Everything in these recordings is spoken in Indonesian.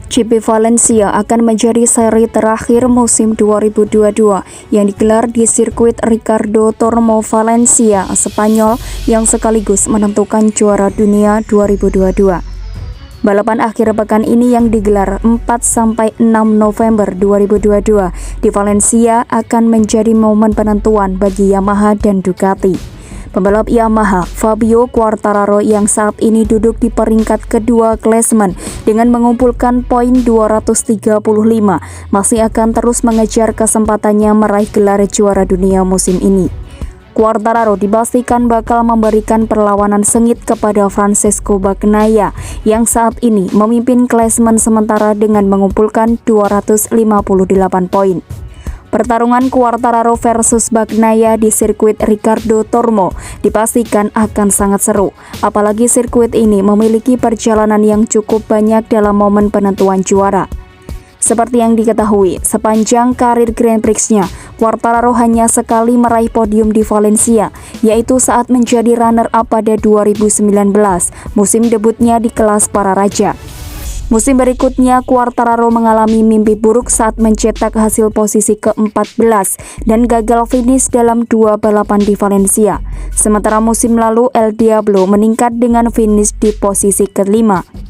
GP Valencia akan menjadi seri terakhir musim 2022 yang digelar di sirkuit Ricardo Tormo Valencia, Spanyol, yang sekaligus menentukan juara dunia 2022. Balapan akhir pekan ini yang digelar 4-6 November 2022 di Valencia akan menjadi momen penentuan bagi Yamaha dan Ducati. Pembalap Yamaha, Fabio Quartararo, yang saat ini duduk di peringkat kedua klasemen dengan mengumpulkan poin 235, masih akan terus mengejar kesempatannya meraih gelar juara dunia musim ini. Quartararo dipastikan bakal memberikan perlawanan sengit kepada Francesco Bagnaia yang saat ini memimpin klasemen sementara dengan mengumpulkan 258 poin. Pertarungan Quartararo versus Bagnaia di sirkuit Ricardo Tormo dipastikan akan sangat seru, apalagi sirkuit ini memiliki perjalanan yang cukup banyak dalam momen penentuan juara. Seperti yang diketahui, sepanjang karir Grand Prix-nya, Quartararo hanya sekali meraih podium di Valencia, yaitu saat menjadi runner-up pada 2019, musim debutnya di kelas para raja. Musim berikutnya, Quartararo mengalami mimpi buruk saat mencetak hasil posisi ke-14 dan gagal finish dalam 2 balapan di Valencia. Sementara musim lalu, El Diablo meningkat dengan finish di posisi ke-5.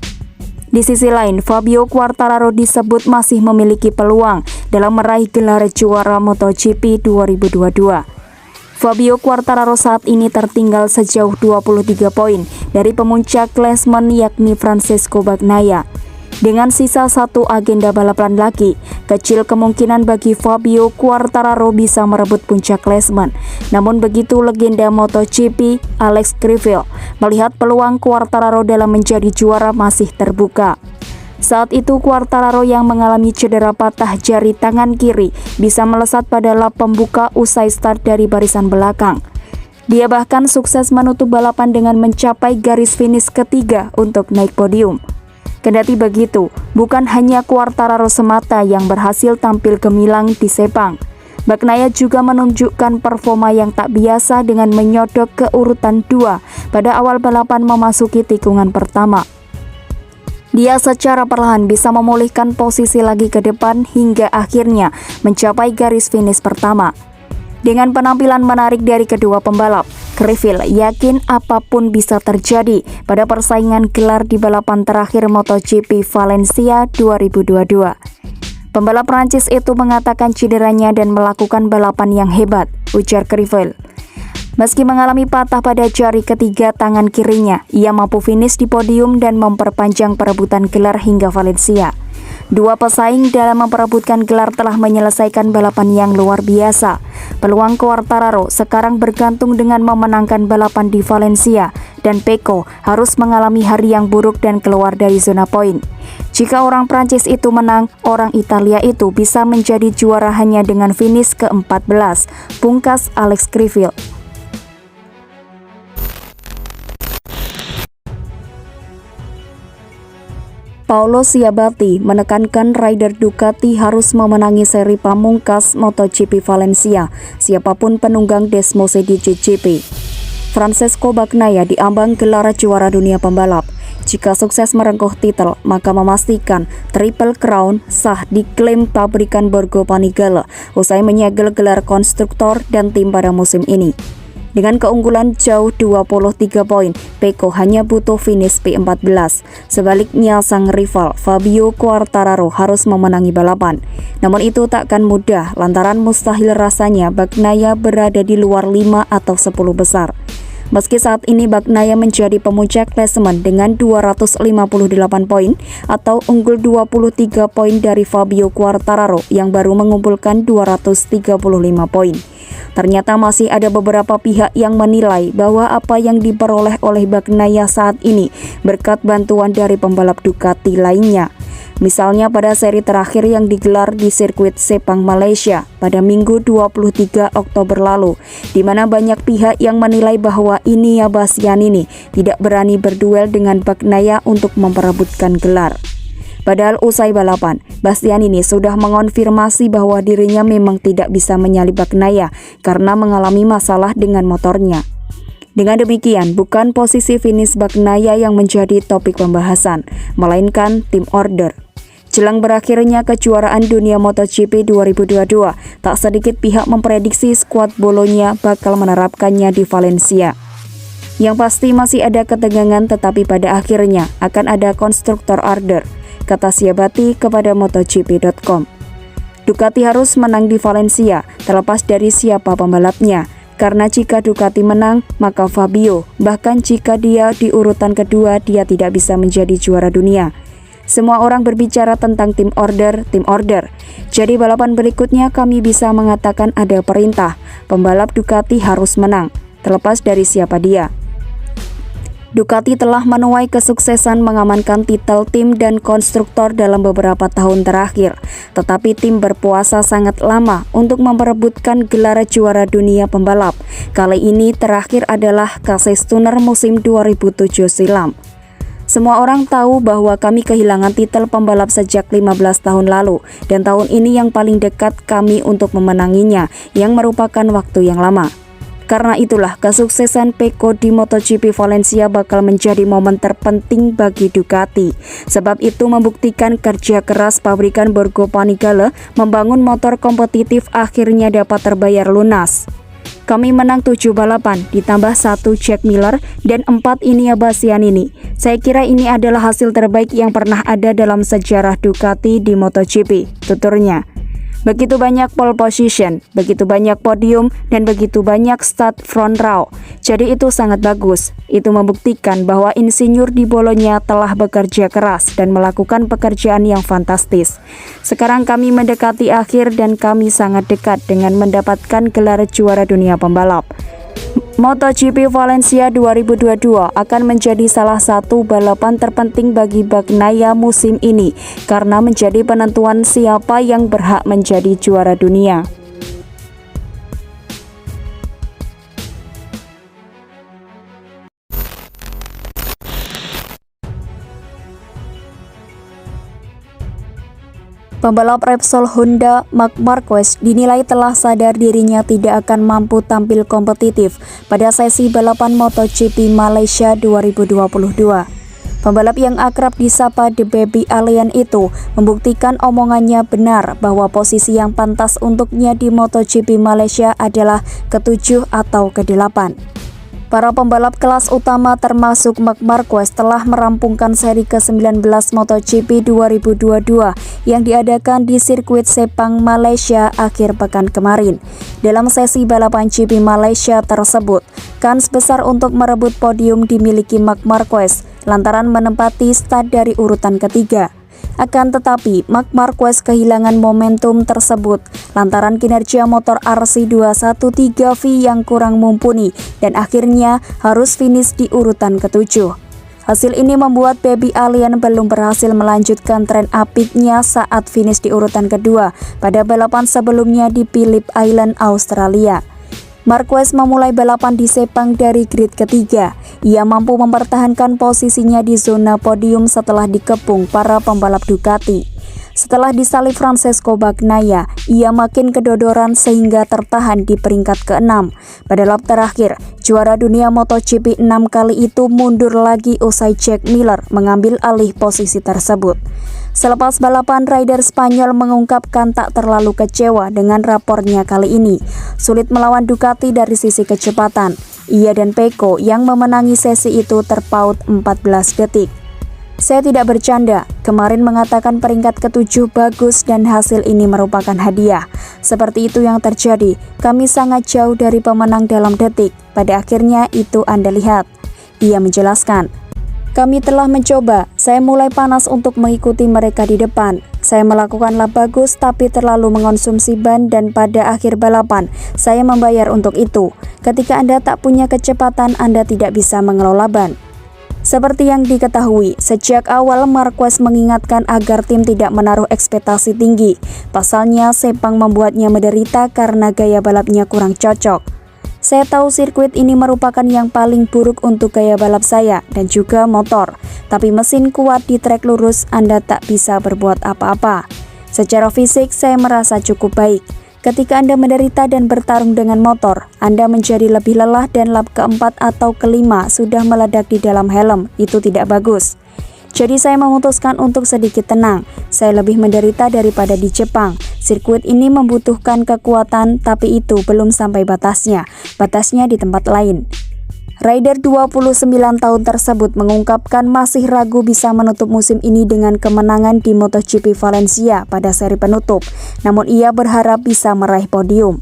Di sisi lain, Fabio Quartararo disebut masih memiliki peluang dalam meraih gelar juara MotoGP 2022. Fabio Quartararo saat ini tertinggal sejauh 23 poin dari pemuncak klasemen yakni Francesco Bagnaia. Dengan sisa satu agenda balapan lagi, kecil kemungkinan bagi Fabio Quartararo bisa merebut puncak klasemen. Namun begitu legenda MotoGP Alex Crivell melihat peluang Quartararo dalam menjadi juara masih terbuka. Saat itu Quartararo yang mengalami cedera patah jari tangan kiri bisa melesat pada lap pembuka usai start dari barisan belakang. Dia bahkan sukses menutup balapan dengan mencapai garis finish ketiga untuk naik podium. Kendati begitu, bukan hanya Quartararo semata yang berhasil tampil gemilang di Sepang. Bagnaia juga menunjukkan performa yang tak biasa dengan menyodok ke urutan 2 pada awal balapan memasuki tikungan pertama. Dia secara perlahan bisa memulihkan posisi lagi ke depan hingga akhirnya mencapai garis finish pertama. Dengan penampilan menarik dari kedua pembalap, Crivell yakin apapun bisa terjadi pada persaingan gelar di balapan terakhir MotoGP Valencia 2022. Pembalap Prancis itu mengatakan cederanya dan melakukan balapan yang hebat, ujar Crivell. Meski mengalami patah pada jari ketiga tangan kirinya, ia mampu finish di podium dan memperpanjang perebutan gelar hingga Valencia. Dua pesaing dalam memperebutkan gelar telah menyelesaikan balapan yang luar biasa. Peluang Quartararo sekarang bergantung dengan memenangkan balapan di Valencia, dan Pecco harus mengalami hari yang buruk dan keluar dari zona poin. Jika orang Prancis itu menang, orang Italia itu bisa menjadi juara hanya dengan finish ke-14, pungkas Alex Crivell. Paolo Ciabatti menekankan rider Ducati harus memenangi seri pamungkas MotoGP Valencia, siapapun penunggang Desmosed di GP. Francesco Bagnaia diambang gelar juara dunia pembalap. Jika sukses merengkuh titel, maka memastikan Triple Crown sah diklaim pabrikan Borgo Panigale usai menyegel gelar konstruktor dan tim pada musim ini. Dengan keunggulan jauh 23 poin, Pecco hanya butuh finish P14. Sebaliknya, sang rival Fabio Quartararo harus memenangi balapan. Namun itu takkan mudah lantaran mustahil rasanya Bagnaia berada di luar 5 atau 10 besar. Meski saat ini Bagnaia menjadi pemuncak klasemen dengan 258 poin atau unggul 23 poin dari Fabio Quartararo yang baru mengumpulkan 235 poin. Ternyata masih ada beberapa pihak yang menilai bahwa apa yang diperoleh oleh Bagnaia saat ini berkat bantuan dari pembalap Ducati lainnya. Misalnya pada seri terakhir yang digelar di sirkuit Sepang, Malaysia pada Minggu 23 Oktober lalu, di mana banyak pihak yang menilai bahwa Iñigo Bastianini tidak berani berduel dengan Bagnaia untuk memperebutkan gelar. Padahal usai balapan, Bastianini sudah mengonfirmasi bahwa dirinya memang tidak bisa menyalip Bagnaia karena mengalami masalah dengan motornya. Dengan demikian, bukan posisi finish Bagnaia yang menjadi topik pembahasan, melainkan tim order. Jelang berakhirnya kejuaraan dunia MotoGP 2022, tak sedikit pihak memprediksi skuad Bologna bakal menerapkannya di Valencia. Yang pasti masih ada ketegangan, tetapi pada akhirnya akan ada konstruktor order, kata Ciabatti kepada MotoGP.com. Ducati harus menang di Valencia, terlepas dari siapa pembalapnya. Karena jika Ducati menang, maka Fabio, bahkan jika dia di urutan kedua, dia tidak bisa menjadi juara dunia. Semua orang berbicara tentang tim order. Jadi balapan berikutnya kami bisa mengatakan ada perintah, pembalap Ducati harus menang, terlepas dari siapa dia. Ducati telah menuai kesuksesan mengamankan titel tim dan konstruktor dalam beberapa tahun terakhir, tetapi tim berpuasa sangat lama untuk memperebutkan gelar juara dunia pembalap. Kali ini terakhir adalah Casey-Stoner musim 2007 silam. Semua orang tahu bahwa kami kehilangan titel pembalap sejak 15 tahun lalu, dan tahun ini yang paling dekat kami untuk memenanginya, yang merupakan waktu yang lama. Karena itulah kesuksesan Pecco di MotoGP Valencia bakal menjadi momen terpenting bagi Ducati. Sebab itu membuktikan kerja keras pabrikan Borgo Panigale membangun motor kompetitif akhirnya dapat terbayar lunas. Kami menang 7 balapan, ditambah 1 Jack Miller dan 4 Inia Bastianini. Saya kira ini adalah hasil terbaik yang pernah ada dalam sejarah Ducati di MotoGP, tuturnya. Begitu banyak pole position, begitu banyak podium, dan begitu banyak start front row. Jadi itu sangat bagus. Itu membuktikan bahwa insinyur di Bologna telah bekerja keras dan melakukan pekerjaan yang fantastis. Sekarang kami mendekati akhir dan kami sangat dekat dengan mendapatkan gelar juara dunia pembalap. MotoGP Valencia 2022 akan menjadi salah satu balapan terpenting bagi Bagnaia musim ini karena menjadi penentuan siapa yang berhak menjadi juara dunia. Pembalap Repsol Honda Marc Marquez dinilai telah sadar dirinya tidak akan mampu tampil kompetitif pada sesi balapan MotoGP Malaysia 2022. Pembalap yang akrab disapa The Baby Alien itu membuktikan omongannya benar bahwa posisi yang pantas untuknya di MotoGP Malaysia adalah ke-7 atau ke-8. Para pembalap kelas utama termasuk Marc Marquez telah merampungkan seri ke-19 MotoGP 2022 yang diadakan di sirkuit Sepang, Malaysia akhir pekan kemarin. Dalam sesi balapan GP Malaysia tersebut, kans besar untuk merebut podium dimiliki Marc Marquez lantaran menempati start dari urutan ketiga. Akan tetapi, Marc Marquez kehilangan momentum tersebut lantaran kinerja motor RC213V yang kurang mumpuni dan akhirnya harus finish di urutan ke-7. Hasil ini membuat Baby Alien belum berhasil melanjutkan tren apiknya saat finish di urutan kedua pada balapan sebelumnya di Phillip Island, Australia. Marquez memulai balapan di Sepang dari grid ketiga. Ia mampu mempertahankan posisinya di zona podium setelah dikepung para pembalap Ducati. Setelah disalip Francesco Bagnaia, ia makin kedodoran sehingga tertahan di peringkat ke-6. Pada lap terakhir, juara dunia MotoGP 6 kali itu mundur lagi usai Jack Miller mengambil alih posisi tersebut. Selepas balapan, rider Spanyol mengungkapkan tak terlalu kecewa dengan rapornya kali ini. Sulit melawan Ducati dari sisi kecepatan. Ia dan Pecco yang memenangi sesi itu terpaut 14 detik. Saya tidak bercanda, kemarin mengatakan peringkat ke-7 bagus dan hasil ini merupakan hadiah. Seperti itu yang terjadi, kami sangat jauh dari pemenang dalam detik. Pada akhirnya itu Anda lihat. Ia menjelaskan. Kami telah mencoba, saya mulai panas untuk mengikuti mereka di depan. Saya melakukan lap bagus tapi terlalu mengonsumsi ban dan pada akhir balapan, saya membayar untuk itu. Ketika Anda tak punya kecepatan, Anda tidak bisa mengelola ban. Seperti yang diketahui, sejak awal Marquez mengingatkan agar tim tidak menaruh ekspektasi tinggi. Pasalnya, Sepang membuatnya menderita karena gaya balapnya kurang cocok. Saya tahu sirkuit ini merupakan yang paling buruk untuk gaya balap saya dan juga motor. Tapi mesin kuat di trek lurus, Anda tak bisa berbuat apa-apa. Secara fisik, saya merasa cukup baik. Ketika Anda menderita dan bertarung dengan motor, Anda menjadi lebih lelah dan lap keempat atau kelima sudah meledak di dalam helm. Itu tidak bagus. Jadi saya memutuskan untuk sedikit tenang. Saya lebih menderita daripada di Jepang. Sirkuit ini membutuhkan kekuatan, tapi itu belum sampai batasnya. Batasnya di tempat lain. Rider 29 tahun tersebut mengungkapkan masih ragu bisa menutup musim ini dengan kemenangan di MotoGP Valencia pada seri penutup, namun ia berharap bisa meraih podium.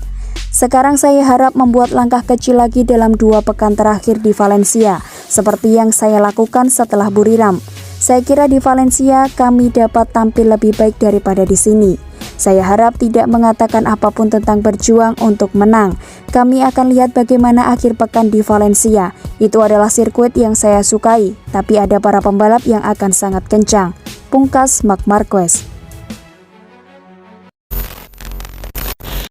Sekarang saya harap membuat langkah kecil lagi dalam 2 pekan terakhir di Valencia, seperti yang saya lakukan setelah Buriram. Saya kira di Valencia kami dapat tampil lebih baik daripada di sini. Saya harap tidak mengatakan apapun tentang berjuang untuk menang. Kami akan lihat bagaimana akhir pekan di Valencia. Itu adalah sirkuit yang saya sukai, tapi ada para pembalap yang akan sangat kencang. Pungkas Marc Marquez.